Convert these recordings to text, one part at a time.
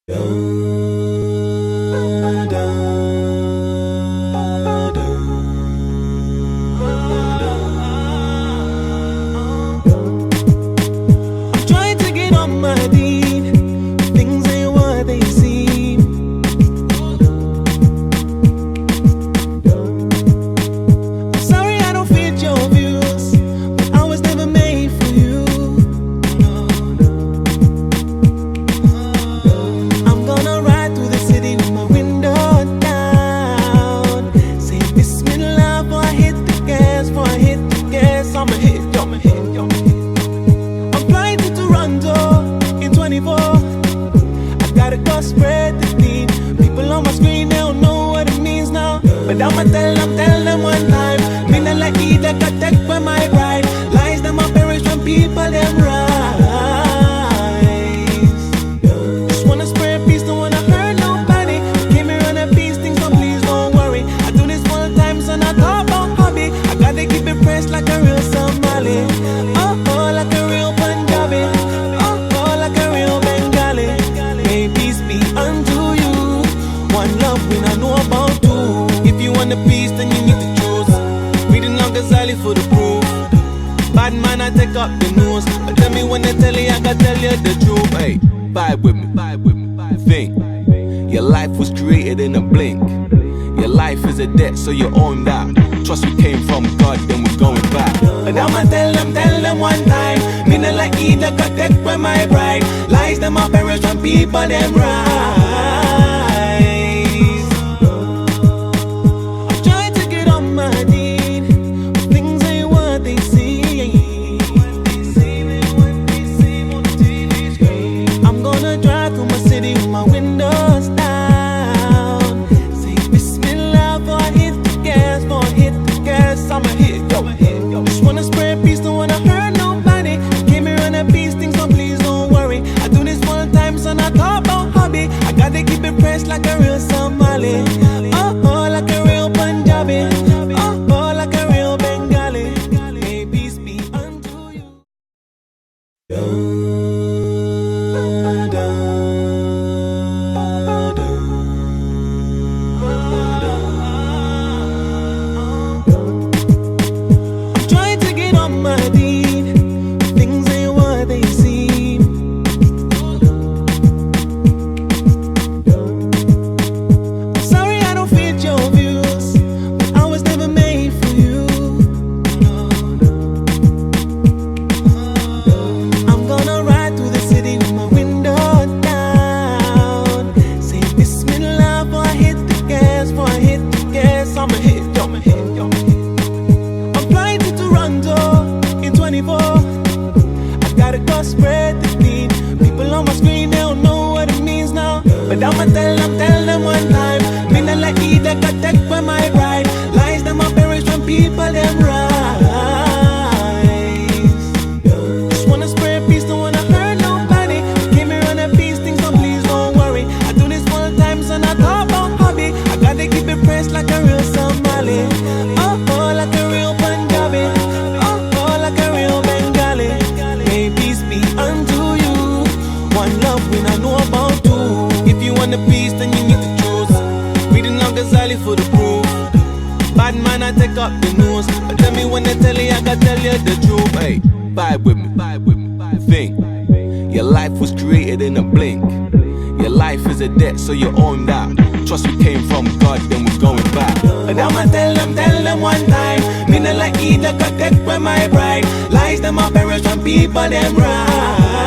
trying to get on my feet. Things ain't what they seem. I'm sorry I don't fit your views, but I was never made for you. I'm gonna ride through the city with my window down. Say Bismillah before I hit the gas, before I hit the gas. I'ma hit, I'ma hit, I'ma hit. I'm flying to Toronto in 24. I gotta go spread the beat. People on my screen, they don't know what it means now. But I'ma tell them one time. Me not like either got tech by my bride. Lies that my parents from people them rise. Just wanna spread peace, don't wanna hurt nobody. Came here on a peace thing, so please don't worry. I do this one time, so not talk about hobby. I gotta keep it fresh like a real Somali. Oh, like a real Punjabi. Oh, like a real Bengali. May peace be unto you. One love when I know about two. If you want the peace, then you need to choose. Reading Al Ghazali for the proof. Bad man, I take up the news. But tell me when they tell you, I gotta tell you the truth. Hey, vibe with me, vibe with me. Think, your life was created in a blink. Your life is a debt, so you own that. Trust we came from God, then we're going back. But I'ma tell them one time. Me not like either got tech by my bride. Lies that my parents from people them rise. I'm trying to get on my feet. Things ain't what they seem. I'm gonna drive through my city with my windows down. Say Bismillah before I hit the gas, before I hit the gas. I'ma hit, yo. Just wanna spread peace, don't wanna hurt nobody. Came here on a peace thing, so please don't worry. I do this one time, so not talk about hobby. I gotta keep it fresh like a real Somali. Oh, like a real Punjabi. Oh, like a real Bengali. May peace be unto you. I'm trying to get on my feet. Things ain't what they seem. I'm sorry I don't fit your views, but I was never made for you. I'm gonna ride through the city with my window down. Say Bismillah before I hit the gas, before I hit the gas. I'ma hit, I'ma hit, I'ma hit. I'm flying to Toronto in 24. I gotta go spread the beat. People on my screen, they don't know what it means now. But I'ma tell them one time. Me not like either got tech by my bride. Lies that my parents from people them rise. Just wanna spread peace, don't wanna hurt nobody. Came here on a peace thing, so please don't worry. I do this one time, so not talk about hobby. I gotta keep it fresh like a real Somali. Oh, like a real Punjabi. Oh, like a real Bengali. May peace be unto you. One love when I know about two. If you want the peace, then you need to choose. Reading Al Ghazali for the proof. Bad man, I take up the news. But tell me when they tell you, I gotta tell you the truth. Hey, vibe with me, vibe with me. Think, your life was created in a blink. Your life is a debt, so you own that. Trust we came from God, then we're going back. But I'ma tell them one time. Me not like either got tech by my bride. Lies that my parents from people them rise.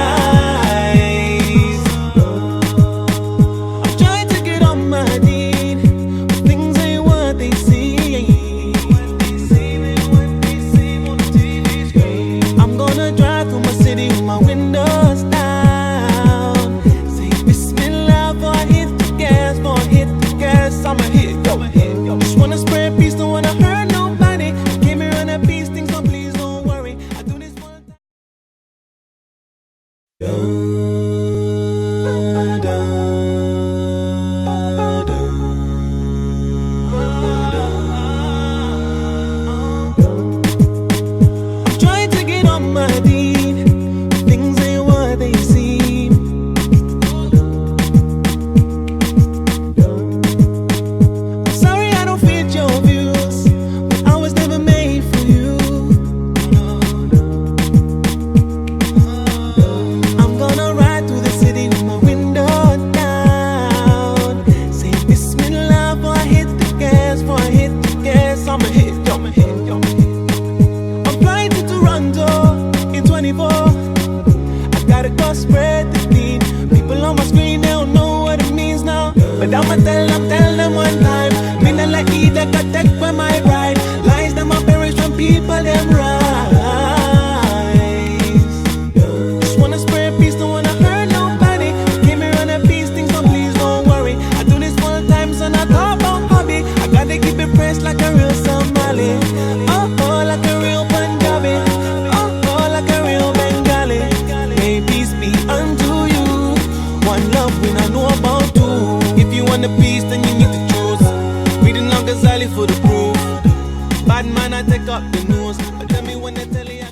want a piece, then you need to choose. Reading long Ghazali for the proof. Bad man, I take up the news. But tell me when they tell you.